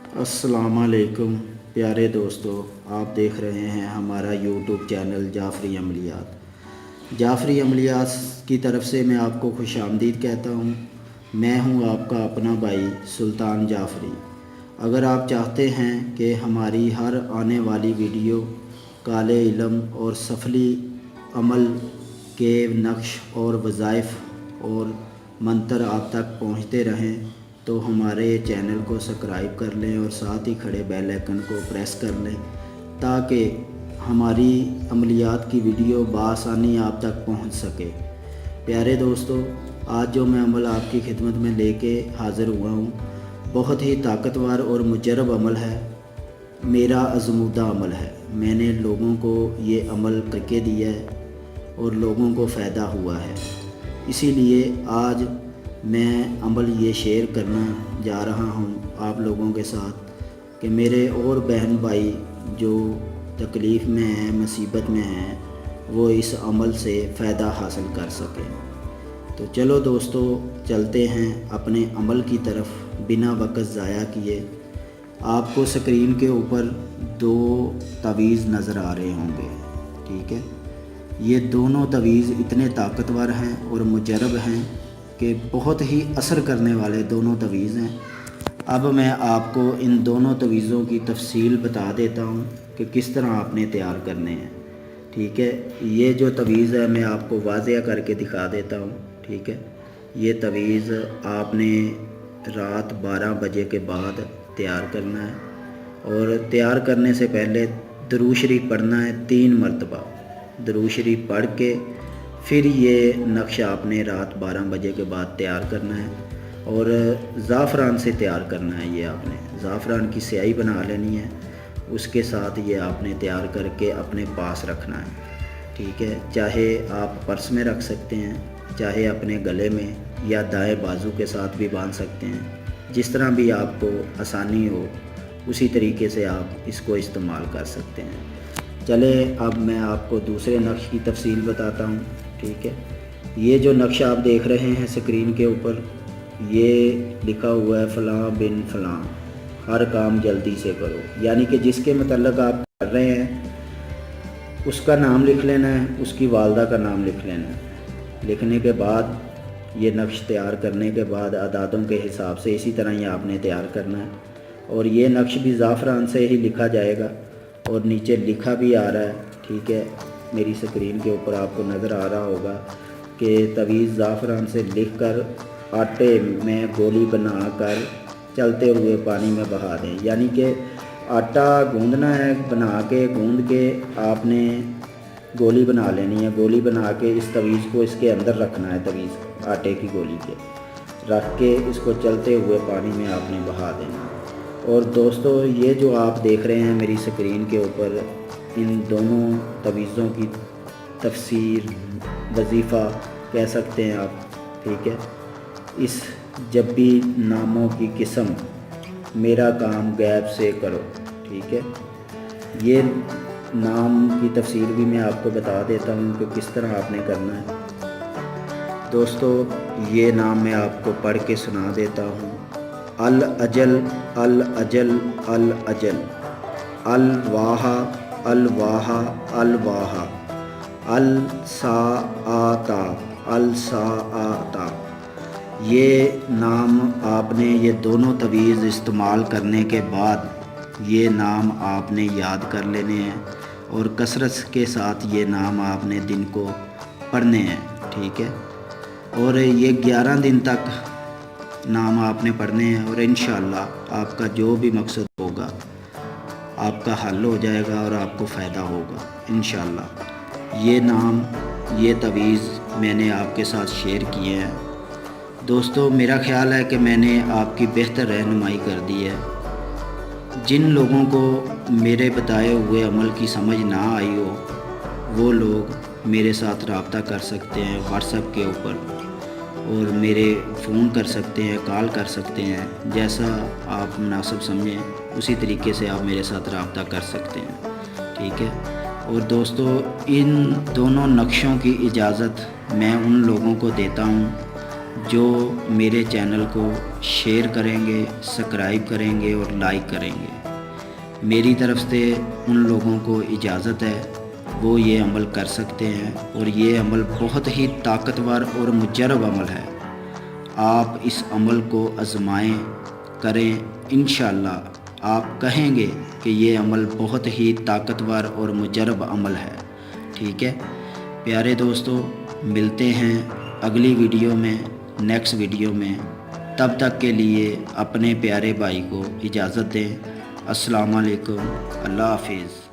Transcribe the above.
अस्सलाम वालेकुम प्यारे दोस्तों, आप देख रहे हैं हमारा यूट्यूब चैनल जाफ़री अमलियात। जाफ़री अमलियात की तरफ से मैं आपको खुशामदीद कहता हूँ। मैं हूँ आपका अपना भाई सुल्तान जाफ़री। अगर आप चाहते हैं कि हमारी हर आने वाली वीडियो काले इल्म और सफली अमल के नक्श और वज़ाइफ और मंतर आप तक पहुँचते रहें तो हमारे चैनल को सब्सक्राइब कर लें और साथ ही खड़े बेल आइकन को प्रेस कर लें ताकि हमारी अमलियात की वीडियो बआसानी आप तक पहुंच सके। प्यारे दोस्तों, आज जो मैं अमल आपकी खिदमत में लेके हाज़िर हुआ हूँ, बहुत ही ताकतवर और मुजरब अमल है। मेरा आज़मूदा अमल है। मैंने लोगों को ये अमल करके दिया है और लोगों को फ़ायदा हुआ है। इसीलिए आज मैं अमल ये शेयर करना जा रहा हूँ आप लोगों के साथ कि मेरे और बहन भाई जो तकलीफ़ में हैं, मुसीबत में हैं, वो इस अमल से फ़ायदा हासिल कर सकें। तो चलो दोस्तों, चलते हैं अपने अमल की तरफ बिना वक्त ज़ाया किए। आपको स्क्रीन के ऊपर 2 तवीज़ नज़र आ रहे होंगे, ठीक है। ये दोनों तवीज़ इतने ताकतवर हैं और मुजरब हैं कि बहुत ही असर करने वाले दोनों तवीज़ हैं। अब मैं आपको इन दोनों तवीज़ों की तफसील बता देता हूँ कि किस तरह आपने तैयार करने हैं, ठीक है। ये जो तवीज़ है मैं आपको वाज़ेह करके दिखा देता हूँ, ठीक है। ये तवीज़ आपने रात 12 बजे के बाद तैयार करना है और तैयार करने से पहले दुरूद शरीफ पढ़ना है 3 मरतबा। दुरूद शरीफ पढ़ के फिर ये नक्श आपने रात 12 बजे के बाद तैयार करना है और ज़ाफ़रान से तैयार करना है। ये आपने ज़ाफ़रान की स्याही बना लेनी है, उसके साथ ये आपने तैयार करके अपने पास रखना है, ठीक है। चाहे आप पर्स में रख सकते हैं, चाहे अपने गले में या दाएं बाजू के साथ भी बांध सकते हैं। जिस तरह भी आपको आसानी हो उसी तरीके से आप इसको इस्तेमाल कर सकते हैं। चले अब मैं आपको दूसरे नक्श की तफसील बताता हूँ, ठीक है। ये जो नक्शा आप देख रहे हैं स्क्रीन के ऊपर, ये लिखा हुआ है फ़लाँ बिन फ़लाँ, हर काम जल्दी से करो। यानी कि जिसके मतलब आप कर रहे हैं उसका नाम लिख लेना है, उसकी वालदा का नाम लिख लेना है। लिखने के बाद ये नक्श तैयार करने के बाद अदादों के हिसाब से इसी तरह ही आपने तैयार करना है। और ये नक्श भी ज़ाफ़रान से ही लिखा जाएगा और नीचे लिखा भी आ रहा है, ठीक है। मेरी स्क्रीन के ऊपर आपको नज़र आ रहा होगा कि तवीज़ ज़ाफ़रान से लिखकर आटे में गोली बनाकर चलते हुए पानी में बहा दें। यानी कि आटा गूंदना है, बना के गूंद के आपने गोली बना लेनी है। गोली बना के इस तवीज़ को इसके अंदर रखना है, तवीज़ आटे की गोली के रख के इसको चलते हुए पानी में आपने बहा देना है। और दोस्तों, ये जो आप देख रहे हैं मेरी स्क्रीन के ऊपर, इन दोनों तवीज़ों की तफसीर, वजीफ़ा कह सकते हैं आप, ठीक है। इस जब भी नामों की किस्म, मेरा काम गैब से करो, ठीक है। ये नाम की तफसीर भी मैं आपको बता देता हूँ कि किस तरह आपने करना है। दोस्तों, ये नाम मैं आपको पढ़ के सुना देता हूँ। अल अजल अल अजल अल अजल, अल वाहा अल वाहा अल वाहा, अल साआता अल साआता। ये नाम आपने, ये दोनों तवीज़ इस्तेमाल करने के बाद ये नाम आपने याद कर लेने हैं और कसरत के साथ ये नाम आपने दिन को पढ़ने हैं, ठीक है। और ये 11 दिन तक नाम आपने पढ़ने हैं और इंशाअल्लाह आपका जो भी मकसद होगा आपका हल हो जाएगा और आपको फ़ायदा होगा इंशाअल्लाह। ये नाम, ये तवीज़ मैंने आपके साथ शेयर किए हैं। दोस्तों, मेरा ख़्याल है कि मैंने आपकी बेहतर रहनुमाई कर दी है। जिन लोगों को मेरे बताए हुए अमल की समझ ना आई हो वो लोग मेरे साथ रब्ता कर सकते हैं व्हाट्सएप के ऊपर और मेरे फ़ोन कर सकते हैं, कॉल कर सकते हैं। जैसा आप मुनासिब समझें उसी तरीके से आप मेरे साथ रब्ता कर सकते हैं, ठीक है। और दोस्तों, इन दोनों नक्शों की इजाज़त मैं उन लोगों को देता हूँ جو میرے چینل کو شیئر کریں گے، سبسکرائب کریں گے اور لائک کریں گے۔ میری طرف سے ان لوگوں کو اجازت ہے، وہ یہ عمل کر سکتے ہیں، اور یہ عمل بہت ہی طاقتور اور مجرب عمل ہے۔ آپ اس عمل کو آزمائیں، کریں، انشاءاللہ آپ کہیں گے کہ یہ عمل بہت ہی طاقتور اور مجرب عمل ہے۔ ٹھیک ہے پیارے دوستو، ملتے ہیں اگلی ویڈیو میں، نیکسٹ ویڈیو میں۔ تب تک کے لیے اپنے پیارے بھائی کو اجازت دیں۔ السلام علیکم، اللہ حافظ۔